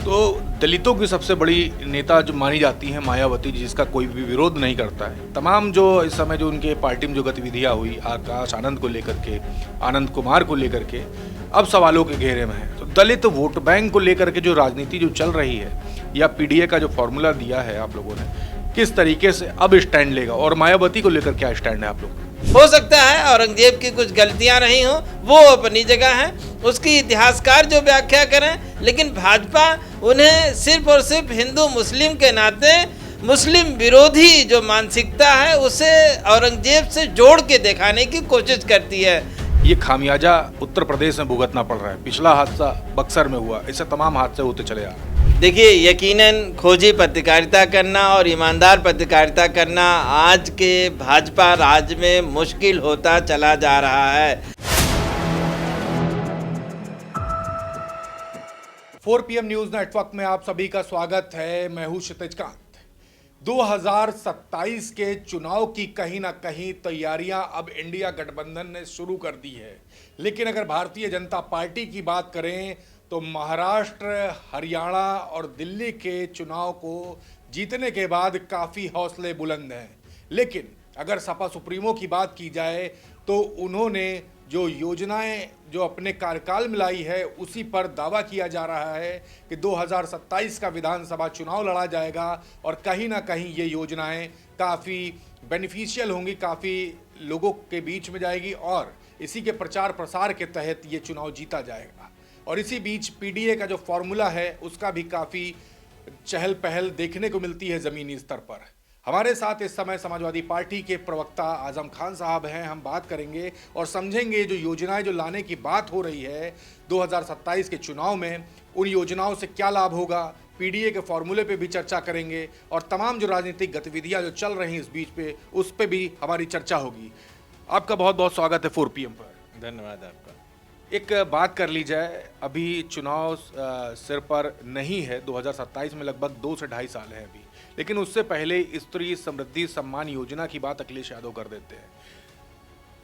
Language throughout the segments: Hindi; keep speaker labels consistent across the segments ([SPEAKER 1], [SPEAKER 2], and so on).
[SPEAKER 1] तो दलितों की सबसे बड़ी नेता जो मानी जाती हैं मायावती जी, जिसका कोई भी विरोध नहीं करता है। तमाम जो इस समय जो उनके पार्टी में जो गतिविधियां हुई आकाश आनंद को लेकर के, आनंद कुमार को लेकर के, अब सवालों के घेरे में है। तो दलित वोट बैंक को लेकर के जो राजनीति जो चल रही है, या पीडीए का जो फॉर्मूला दिया है आप लोगों ने, किस तरीके से अब स्टैंड लेगा, और मायावती को लेकर क्या स्टैंड है आप लोग?
[SPEAKER 2] हो सकता है औरंगजेब की कुछ गलतियां रही हों, वो अपनी जगह है, उसकी इतिहासकार जो व्याख्या करें, लेकिन भाजपा उन्हें सिर्फ और सिर्फ हिंदू मुस्लिम के नाते मुस्लिम विरोधी जो मानसिकता है उसे औरंगजेब से जोड़ के दिखाने की कोशिश करती है।
[SPEAKER 1] ये खामियाजा उत्तर प्रदेश में भुगतना पड़ रहा है। पिछला हादसा बक्सर में हुआ, ऐसे तमाम हादसे होते चले आ रहे हैं।
[SPEAKER 2] देखिए, यकीनन खोजी पत्रकारिता करना और ईमानदार पत्रकारिता करना आज के भाजपा राज में मुश्किल होता चला जा रहा है।
[SPEAKER 1] 4 PM न्यूज नेटवर्क में आप सभी का स्वागत है। मैं हूं क्षितिज कांत। 2027 के चुनाव की कहीं ना कहीं तैयारियां अब इंडिया गठबंधन ने शुरू कर दी है, लेकिन अगर भारतीय जनता पार्टी की बात करें तो महाराष्ट्र, हरियाणा और दिल्ली के चुनाव को जीतने के बाद काफ़ी हौसले बुलंद हैं। लेकिन अगर सपा सुप्रीमो की बात की जाए तो उन्होंने जो योजनाएं जो अपने कार्यकाल में लाई है उसी पर दावा किया जा रहा है कि 2027 का विधानसभा चुनाव लड़ा जाएगा, और कहीं ना कहीं ये योजनाएं काफ़ी बेनिफिशियल होंगी, काफ़ी लोगों के बीच में जाएगी, और इसी के प्रचार प्रसार के तहत ये चुनाव जीता जाएगा। और इसी बीच पीडीए का जो फॉर्मूला है उसका भी काफ़ी चहल पहल देखने को मिलती है ज़मीनी स्तर पर। हमारे साथ इस समय समाजवादी पार्टी के प्रवक्ता आजम खान साहब हैं। हम बात करेंगे और समझेंगे जो योजनाएं जो लाने की बात हो रही है 2027 के चुनाव में, उन योजनाओं से क्या लाभ होगा, पीडीए के फॉर्मूले पे भी चर्चा करेंगे, और तमाम जो राजनीतिक गतिविधियां जो चल रही हैं इस बीच पे, उस पर भी हमारी चर्चा होगी। आपका बहुत बहुत स्वागत है 4 PM पर।
[SPEAKER 2] धन्यवाद आपका।
[SPEAKER 1] एक बात कर ली जाए, अभी चुनाव सिर पर नहीं है, 2027 में लगभग 2 से 2.5 साल है अभी, लेकिन उससे पहले स्त्री समृद्धि सम्मान योजना की बात अखिलेश यादव कर देते हैं।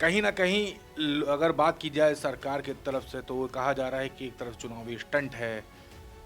[SPEAKER 1] कहीं ना कहीं अगर बात की जाए सरकार की तरफ से तो वो कहा जा रहा है कि एक तरफ चुनावी स्टंट है,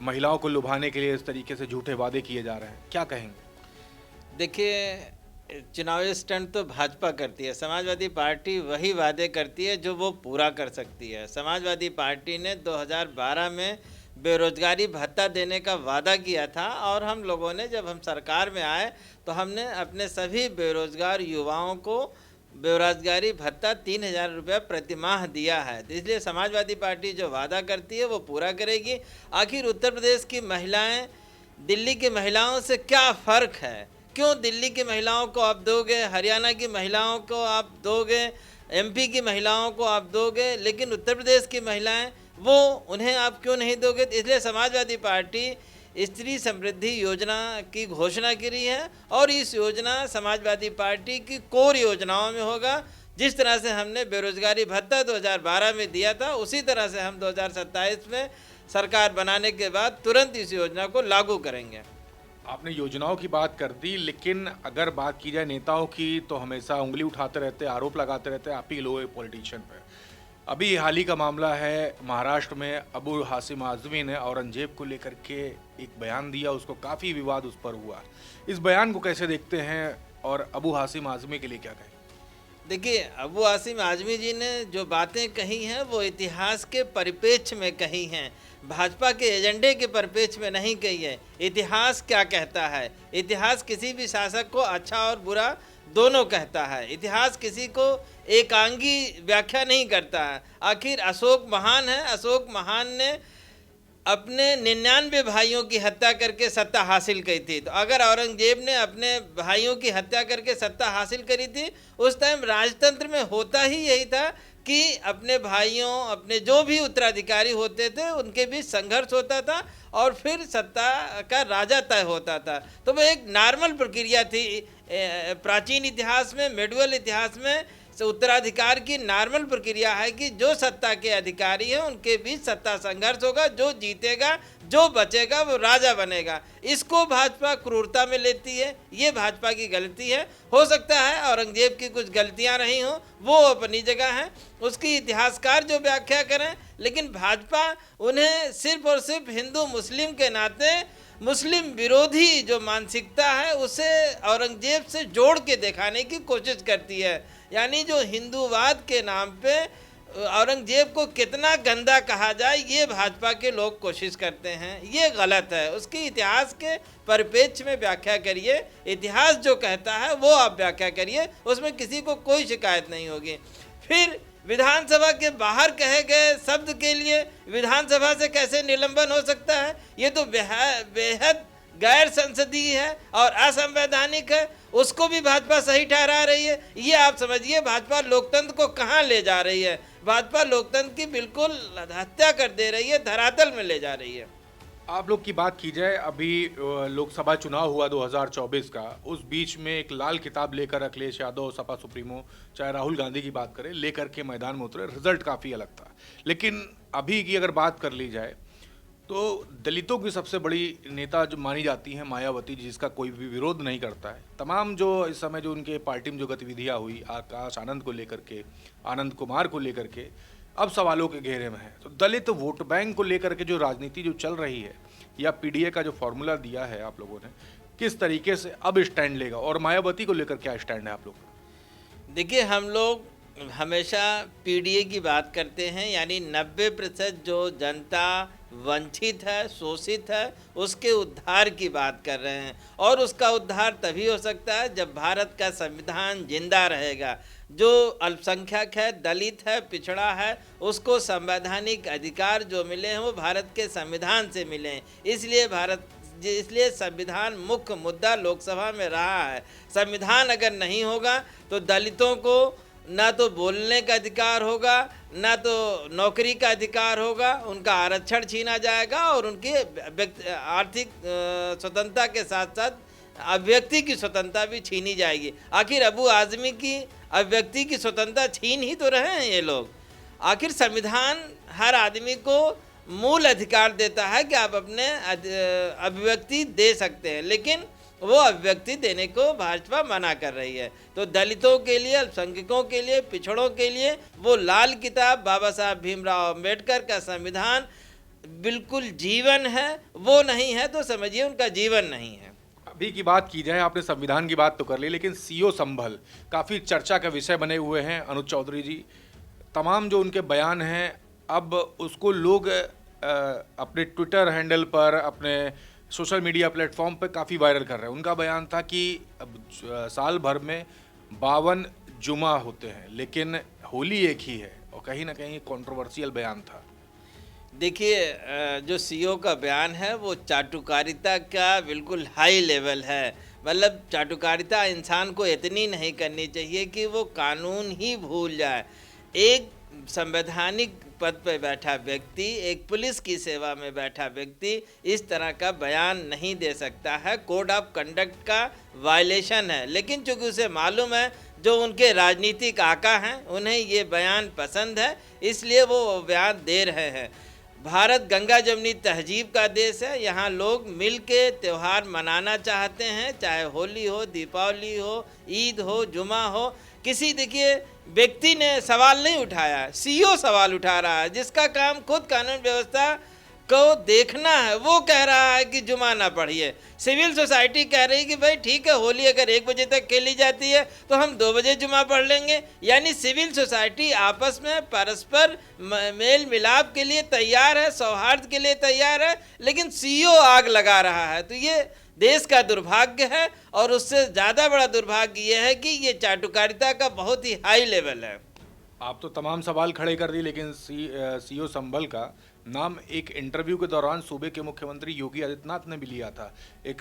[SPEAKER 1] महिलाओं को लुभाने के लिए इस तरीके से झूठे वादे किए जा रहे हैं। क्या कहेंगे?
[SPEAKER 2] देखिए, चुनावी स्टंट तो भाजपा करती है, समाजवादी पार्टी वही वादे करती है जो वो पूरा कर सकती है। समाजवादी पार्टी ने 2012 में बेरोजगारी भत्ता देने का वादा किया था, और हम लोगों ने जब हम सरकार में आए तो हमने अपने सभी बेरोजगार युवाओं को बेरोजगारी भत्ता 3,000 रुपया प्रति माह दिया है। तो इसलिए समाजवादी पार्टी जो वादा करती है वो पूरा करेगी। आखिर उत्तर प्रदेश की महिलाएं दिल्ली की महिलाओं से क्या फ़र्क है? क्यों दिल्ली की महिलाओं को आप दोगे, हरियाणा की महिलाओं को आप दोगे, एमपी की महिलाओं को आप दोगे, लेकिन उत्तर प्रदेश की महिलाएं वो उन्हें आप क्यों नहीं दोगे? तो इसलिए समाजवादी पार्टी स्त्री समृद्धि योजना की घोषणा करी है, और इस योजना समाजवादी पार्टी की कोर योजनाओं में होगा। जिस तरह से हमने बेरोजगारी भत्ता 2012 में दिया था, उसी तरह से हम 2027 में सरकार बनाने के बाद तुरंत इस योजना को लागू करेंगे।
[SPEAKER 1] आपने योजनाओं की बात कर दी, लेकिन अगर बात की जाए नेताओं की तो हमेशा उंगली उठाते रहते, आरोप लगाते रहते आप ही लोग पॉलिटिशियन पे। अभी हाल ही का मामला है महाराष्ट्र में, अबू हासिम आजमी ने औरंगजेब को लेकर के एक बयान दिया, उसको काफ़ी विवाद उस पर हुआ। इस बयान को कैसे देखते हैं, और अबू हासिम आजमी के लिए क्या कहें?
[SPEAKER 2] देखिए, अबू हासिम आजमी जी ने जो बातें कही हैं वो इतिहास के परिप्रेक्ष्य में कही हैं, भाजपा के एजेंडे के परिप्रेक्ष्य में नहीं कही है। इतिहास क्या कहता है? इतिहास किसी भी शासक को अच्छा और बुरा दोनों कहता है। इतिहास किसी को एकांगी व्याख्या नहीं करता है। आखिर अशोक महान है, अशोक महान ने अपने 99 भाइयों की हत्या करके सत्ता हासिल की थी। तो अगर औरंगजेब ने अपने भाइयों की हत्या करके सत्ता हासिल करी थी, उस टाइम राजतंत्र में होता ही यही था कि अपने भाइयों, अपने जो भी उत्तराधिकारी होते थे उनके बीच संघर्ष होता था, और फिर सत्ता का राजा तय होता था। तो वो एक नॉर्मल प्रक्रिया थी। प्राचीन इतिहास में, मेडुअल इतिहास में उत्तराधिकार की नॉर्मल प्रक्रिया है कि जो सत्ता के अधिकारी हैं उनके बीच सत्ता संघर्ष होगा, जो जीतेगा जो बचेगा वो राजा बनेगा। इसको भाजपा क्रूरता में लेती है, ये भाजपा की गलती है। हो सकता है औरंगजेब की कुछ गलतियां रही हों, वो अपनी जगह हैं, उसकी इतिहासकार जो व्याख्या करें, लेकिन भाजपा उन्हें सिर्फ और सिर्फ हिंदू मुस्लिम के नाते मुस्लिम विरोधी जो मानसिकता है उसे औरंगजेब से जोड़ के दिखाने की कोशिश करती है। यानी जो हिंदूवाद के नाम पे औरंगजेब को कितना गंदा कहा जाए, ये भाजपा के लोग कोशिश करते हैं। ये गलत है। उसकी इतिहास के परिप्रेक्ष्य में व्याख्या करिए, इतिहास जो कहता है वो आप व्याख्या करिए, उसमें किसी को कोई शिकायत नहीं होगी। फिर विधानसभा के बाहर कहे गए शब्द के लिए विधानसभा से कैसे निलंबन हो सकता है? ये तो बेहद गैर संसदीय है और असंवैधानिक है। उसको भी भाजपा सही ठहरा रही है। ये आप समझिए भाजपा लोकतंत्र को कहाँ ले जा रही है। भाजपा लोकतंत्र की बिल्कुल हत्या कर दे रही है, धरातल में ले जा रही है।
[SPEAKER 1] आप लोग की बात की जाए, अभी लोकसभा चुनाव हुआ 2024 का, उस बीच में एक लाल किताब लेकर अखिलेश यादव, सपा सुप्रीमो, चाहे राहुल गांधी की बात करें, लेकर के मैदान में उतरे। रिजल्ट काफ़ी अलग था। लेकिन अभी की अगर बात कर ली जाए तो दलितों की सबसे बड़ी नेता जो मानी जाती हैं मायावती, जिसका कोई भी विरोध नहीं करता है। तमाम जो इस समय जो उनके पार्टी में जो गतिविधियाँ हुई, आकाश आनंद को लेकर के, आनंद कुमार को लेकर के, अब सवालों के घेरे में है। तो दलित वोट बैंक को लेकर के जो राजनीति जो चल रही है, या पीडीए का जो फॉर्मूला दिया है आप लोगों ने, किस तरीके से अब स्टैंड लेगा, और मायावती को लेकर क्या स्टैंड है आप लोग का?
[SPEAKER 2] देखिए, हम लोग हमेशा पीडीए की बात करते हैं, यानी 90% जो जनता वंचित है, शोषित है, उसके उद्धार की बात कर रहे हैं। और उसका उद्धार तभी हो सकता है जब भारत का संविधान जिंदा रहेगा। जो अल्पसंख्यक है, दलित है, पिछड़ा है, उसको संवैधानिक अधिकार जो मिले हैं वो भारत के संविधान से मिले हैं। इसलिए संविधान मुख्य मुद्दा लोकसभा में रहा है। संविधान अगर नहीं होगा तो दलितों को ना तो बोलने का अधिकार होगा, ना तो नौकरी का अधिकार होगा, उनका आरक्षण छीना जाएगा और उनकी आर्थिक स्वतंत्रता के साथ साथ अभिव्यक्ति की स्वतंत्रता भी छीनी जाएगी। आखिर अबू आज़मी की अभिव्यक्ति की स्वतंत्रता छीन ही तो रहे हैं ये लोग। आखिर संविधान हर आदमी को मूल अधिकार देता है कि आप अपने अभिव्यक्ति दे सकते हैं, लेकिन वो अभिव्यक्ति देने को भाजपा मना कर रही है। तो दलितों के लिए, अल्पसंख्यकों के लिए, पिछड़ों के लिए वो लाल किताब बाबा साहब भीमराव अंबेडकर का संविधान बिल्कुल जीवन है। वो नहीं है तो समझिए उनका जीवन नहीं है।
[SPEAKER 1] अभी की बात की जाए, आपने संविधान की बात तो कर ली, लेकिन सीओ संभल काफ़ी चर्चा का विषय बने हुए हैं। अनुज चौधरी जी, तमाम जो उनके बयान हैं, अब उसको लोग अपने ट्विटर हैंडल पर, अपने सोशल मीडिया प्लेटफॉर्म पे काफ़ी वायरल कर रहे हैं। उनका बयान था कि अब साल भर में 52 जुमा होते हैं, लेकिन होली एक ही है, और कहीं ना कहीं कंट्रोवर्शियल बयान था।
[SPEAKER 2] देखिए, जो सीओ का बयान है वो चाटुकारिता का बिल्कुल हाई लेवल है। मतलब चाटुकारिता इंसान को इतनी नहीं करनी चाहिए कि वो कानून ही भूल जाए। एक संवैधानिक पद पर बैठा व्यक्ति, एक पुलिस की सेवा में बैठा व्यक्ति इस तरह का बयान नहीं दे सकता है। कोड ऑफ कंडक्ट का वायलेशन है। लेकिन चूंकि उसे मालूम है जो उनके राजनीतिक आका हैं उन्हें ये बयान पसंद है, इसलिए वो बयान दे रहे हैं। भारत गंगा जमुनी तहजीब का देश है। यहाँ लोग मिल के त्यौहार मनाना चाहते हैं, चाहे होली हो, दीपावली हो, ईद हो, जुमा हो। किसी देखिए व्यक्ति ने सवाल नहीं उठाया, सीओ सवाल उठा रहा है, जिसका काम खुद कानून व्यवस्था को देखना है। वो कह रहा है कि जुमा ना पढ़िए। सिविल सोसाइटी कह रही है कि भाई ठीक है, होली अगर 1 बजे तक खेली जाती है तो हम 2 बजे जुमा पढ़ लेंगे। यानी सिविल सोसाइटी आपस में परस्पर मेल मिलाप के लिए तैयार है, सौहार्द के लिए तैयार है, लेकिन सीओ आग लगा रहा है। तो ये देश का दुर्भाग्य है, और उससे ज़्यादा बड़ा दुर्भाग्य ये है कि ये चाटुकारिता का बहुत ही हाई लेवल है।
[SPEAKER 1] आप तो तमाम सवाल खड़े कर दिए, लेकिन सीओ संभल का नाम एक इंटरव्यू के दौरान सूबे के मुख्यमंत्री योगी आदित्यनाथ ने भी लिया था, एक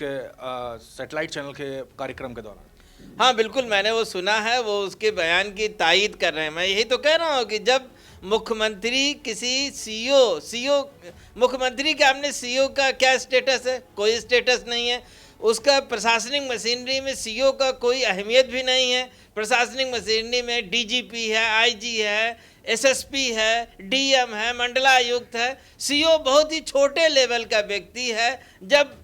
[SPEAKER 1] सैटेलाइट चैनल के कार्यक्रम के दौरान।
[SPEAKER 2] हाँ बिल्कुल, मैंने वो सुना है। वो उसके बयान की तायीद कर रहे हैं। मैं यही तो कह रहा हूँ कि जब मुख्यमंत्री किसी सीओ मुख्यमंत्री के सामने सीओ का क्या स्टेटस है? कोई स्टेटस नहीं है। उसका प्रशासनिक मशीनरी में सीओ का कोई अहमियत भी नहीं है। प्रशासनिक मशीनरी में डीजीपी है, आईजी है, एसएसपी है, डीएम है, मंडलायुक्त है। सीओ बहुत ही छोटे लेवल का व्यक्ति है। जब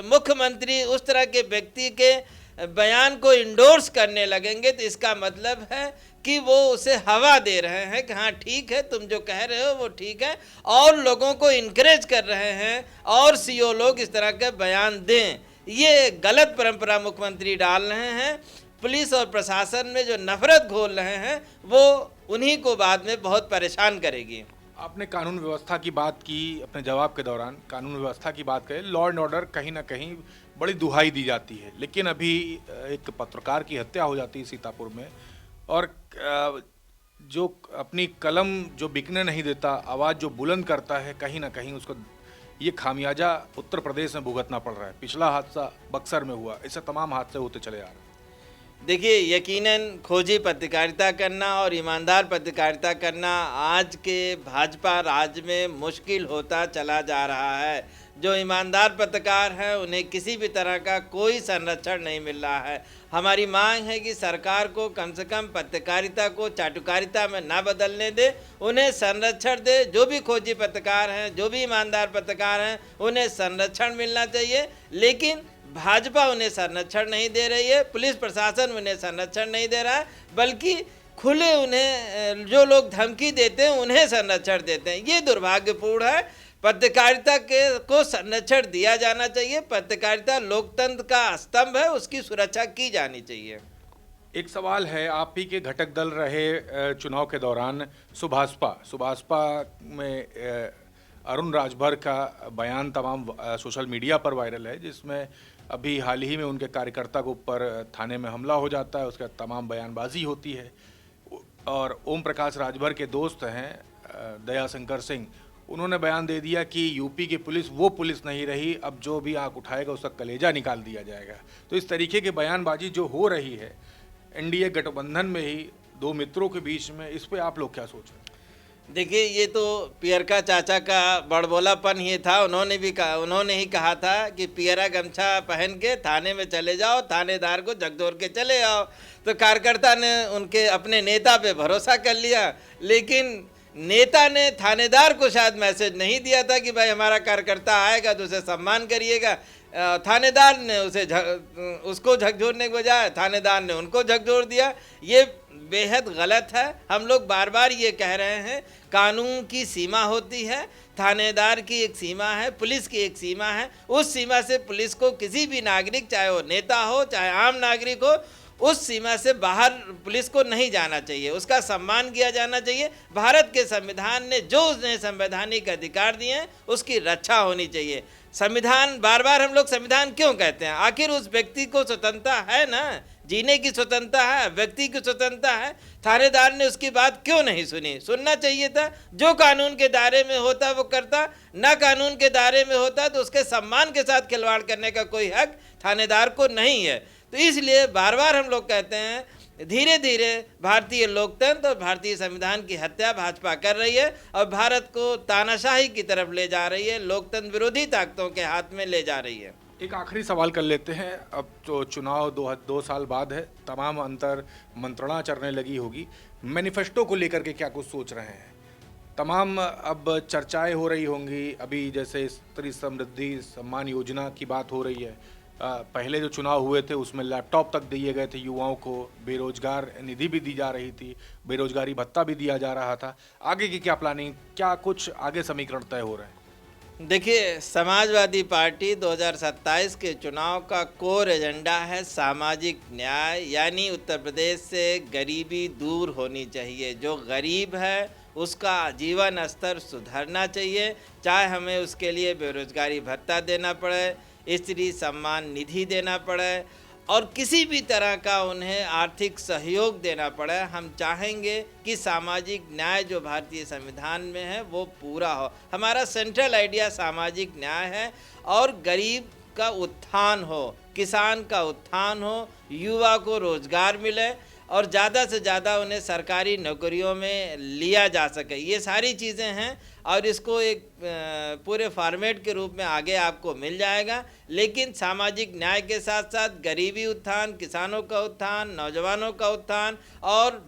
[SPEAKER 2] मुख्यमंत्री उस तरह के व्यक्ति के बयान को इंडोर्स करने लगेंगे तो इसका मतलब है कि वो उसे हवा दे रहे हैं कि हाँ ठीक है, तुम जो कह रहे हो वो ठीक है, और लोगों को इनकरेज कर रहे हैं और सीओ लोग इस तरह के बयान दें। ये गलत परंपरा मुख्यमंत्री डाल रहे हैं। पुलिस और प्रशासन में जो नफरत घोल रहे हैं वो उन्हीं को बाद में बहुत परेशान करेगी।
[SPEAKER 1] आपने कानून व्यवस्था की बात की, अपने जवाब के दौरान कानून व्यवस्था की बात करें, लॉ एंड ऑर्डर कहीं ना कहीं बड़ी दुहाई दी जाती है, लेकिन अभी एक पत्रकार की हत्या हो जाती है सीतापुर में, और जो अपनी कलम जो बिकने नहीं देता, आवाज़ जो बुलंद करता है, कहीं ना कहीं उसको ये खामियाजा उत्तर प्रदेश में भुगतना पड़ रहा है। पिछला हादसा बक्सर में हुआ, ऐसे तमाम हादसे होते चले आ रहे हैं।
[SPEAKER 2] देखिए, यकीनन खोजी पत्रकारिता करना और ईमानदार पत्रकारिता करना आज के भाजपा राज में मुश्किल होता चला जा रहा है। जो ईमानदार पत्रकार हैं उन्हें किसी भी तरह का कोई संरक्षण नहीं मिल रहा है। हमारी मांग है कि सरकार को कम से कम पत्रकारिता को चाटुकारिता में ना बदलने दे, उन्हें संरक्षण दे। जो भी खोजी पत्रकार हैं, जो भी ईमानदार पत्रकार हैं, उन्हें संरक्षण मिलना चाहिए। लेकिन भाजपा उन्हें संरक्षण नहीं दे रही है, पुलिस प्रशासन उन्हें संरक्षण नहीं दे रहा है, बल्कि खुले उन्हें जो लोग धमकी देते हैं उन्हें संरक्षण देते हैं। ये दुर्भाग्यपूर्ण है। पत्रकारिता को संरक्षण दिया जाना चाहिए। पत्रकारिता लोकतंत्र का स्तंभ है, उसकी सुरक्षा की जानी चाहिए।
[SPEAKER 1] एक सवाल है, आप ही के घटक दल रहे चुनाव के दौरान सुभाषपा में अरुण राजभर का बयान तमाम सोशल मीडिया पर वायरल है, जिसमें अभी हाल ही में उनके कार्यकर्ता के ऊपर थाने में हमला हो जाता है, उसका तमाम बयानबाजी होती है। और ओम प्रकाश राजभर के दोस्त हैं दयाशंकर सिंह, उन्होंने बयान दे दिया कि यूपी की पुलिस वो पुलिस नहीं रही, अब जो भी आंख उठाएगा उसका कलेजा निकाल दिया जाएगा। तो इस तरीके की बयानबाजी जो हो रही है एनडीए गठबंधन में ही दो मित्रों के बीच में, इस पे आप लोग क्या सोच रहे हैं?
[SPEAKER 2] देखिए, ये तो पियरका चाचा का बड़बोलापन ही था। उन्होंने ही कहा था कि पियरा गमछा पहन के थाने में चले जाओ, थानेदार को झकझोर के चले आओ। तो कार्यकर्ता ने उनके अपने नेता पे भरोसा कर लिया, लेकिन नेता ने थानेदार को शायद मैसेज नहीं दिया था कि भाई हमारा कार्यकर्ता आएगा तो उसे सम्मान करिएगा। थानेदार ने उसको झकझोरने के बजाय थानेदार ने उनको झकझोर दिया। ये बेहद गलत है। हम लोग बार बार ये कह रहे हैं, कानून की सीमा होती है, थानेदार की एक सीमा है, पुलिस की एक सीमा है। उस सीमा से पुलिस को किसी भी नागरिक, चाहे वो नेता हो चाहे आम नागरिक हो, उस सीमा से बाहर पुलिस को नहीं जाना चाहिए, उसका सम्मान किया जाना चाहिए। भारत के संविधान ने जो उन्हें संवैधानिक अधिकार दिए हैं उसकी रक्षा होनी चाहिए। संविधान, बार बार हम लोग संविधान क्यों कहते हैं? आखिर उस व्यक्ति को स्वतंत्रता है ना, जीने की स्वतंत्रता है, व्यक्ति की स्वतंत्रता है। थानेदार ने उसकी बात क्यों नहीं सुनी? सुनना चाहिए था। जो कानून के दायरे में होता वो करता, ना कानून के दायरे में होता तो उसके सम्मान के साथ खिलवाड़ करने का कोई हक थानेदार को नहीं है। तो इसलिए बार बार हम लोग कहते हैं, धीरे धीरे भारतीय लोकतंत्र और भारतीय संविधान की हत्या भाजपा कर रही है और भारत को तानाशाही की तरफ ले जा रही है, लोकतंत्र विरोधी ताकतों के हाथ में ले जा रही है।
[SPEAKER 1] एक आखिरी सवाल कर लेते हैं। अब तो चुनाव दो साल बाद है, तमाम अंतर मंत्रणा चलने लगी होगी। मैनिफेस्टो को लेकर के क्या कुछ सोच रहे हैं? तमाम अब चर्चाएं हो रही होंगी, अभी जैसे स्त्री समृद्धि सम्मान योजना की बात हो रही है। पहले जो चुनाव हुए थे उसमें लैपटॉप तक दिए गए थे युवाओं को, बेरोजगार निधि भी दी जा रही थी, बेरोजगारी भत्ता भी दिया जा रहा था। आगे की क्या प्लानिंग, क्या कुछ आगे समीकरण तय हो रहे हैं?
[SPEAKER 2] देखिए, समाजवादी पार्टी 2027 के चुनाव का कोर एजेंडा है सामाजिक न्याय, यानी उत्तर प्रदेश से गरीबी दूर होनी चाहिए। जो गरीब है उसका जीवन स्तर सुधरना चाहिए, चाहे हमें उसके लिए बेरोजगारी भत्ता देना पड़े, स्त्री सम्मान निधि देना पड़े और किसी भी तरह का उन्हें आर्थिक सहयोग देना पड़े। हम चाहेंगे कि सामाजिक न्याय जो भारतीय संविधान में है वो पूरा हो। हमारा सेंट्रल आइडिया सामाजिक न्याय है और गरीब का उत्थान हो, किसान का उत्थान हो, युवा को रोजगार मिले और ज़्यादा से ज़्यादा उन्हें सरकारी नौकरियों में लिया जा सके। ये सारी चीज़ें हैं और इसको एक पूरे फॉर्मेट के रूप में आगे आपको मिल जाएगा। लेकिन सामाजिक न्याय के साथ साथ गरीबी उत्थान, किसानों का उत्थान, नौजवानों का उत्थान और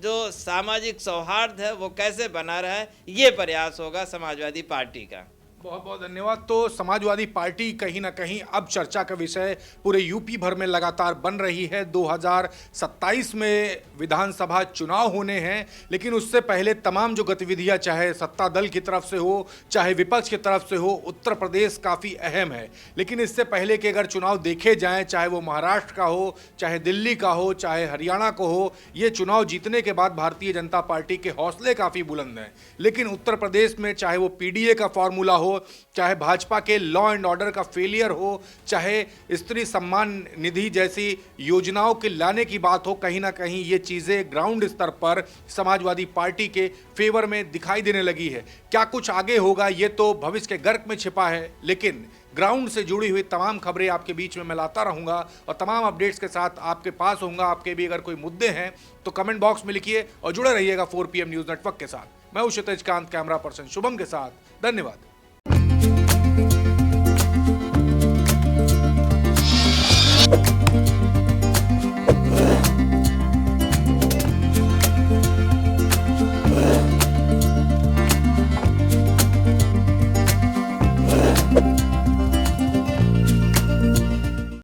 [SPEAKER 2] जो सामाजिक सौहार्द है वो कैसे बना रहे, ये प्रयास होगा समाजवादी पार्टी का।
[SPEAKER 1] बहुत बहुत धन्यवाद। तो समाजवादी पार्टी कहीं ना कहीं अब चर्चा का विषय पूरे यूपी भर में लगातार बन रही है। 2027 में विधानसभा चुनाव होने हैं, लेकिन उससे पहले तमाम जो गतिविधियां चाहे सत्ता दल की तरफ से हो चाहे विपक्ष की तरफ से हो, उत्तर प्रदेश काफ़ी अहम है। लेकिन इससे पहले कि अगर चुनाव देखे जाएँ, चाहे वो महाराष्ट्र का हो, चाहे दिल्ली का हो, चाहे हरियाणा को हो, ये चुनाव जीतने के बाद भारतीय जनता पार्टी के हौसले काफ़ी बुलंद हैं। लेकिन उत्तर प्रदेश में चाहे वो पीडीए का फॉर्मूला हो, चाहे भाजपा के लॉ एंड ऑर्डर का फेलियर हो, चाहे स्त्री सम्मान निधि जैसी योजनाओं के लाने की बात हो, कहीं ना कहीं ये चीजें ग्राउंड स्तर पर समाजवादी पार्टी के फेवर में दिखाई देने लगी है। क्या कुछ आगे होगा ये तो भविष्य के गर्क में छिपा है, लेकिन ग्राउंड से जुड़ी हुई तमाम खबरें आपके बीच में मैं लाता रहूंगा और तमाम अपडेट्स के साथ आपके पास होऊंगा। आपके भी अगर कोई मुद्दे हैं तो कमेंट बॉक्स में लिखिए और जुड़े रहिएगा 4 PM न्यूज नेटवर्क के साथ। मैं हूं क्षितिज कांत, कैमरा पर्सन शुभम के साथ। धन्यवाद।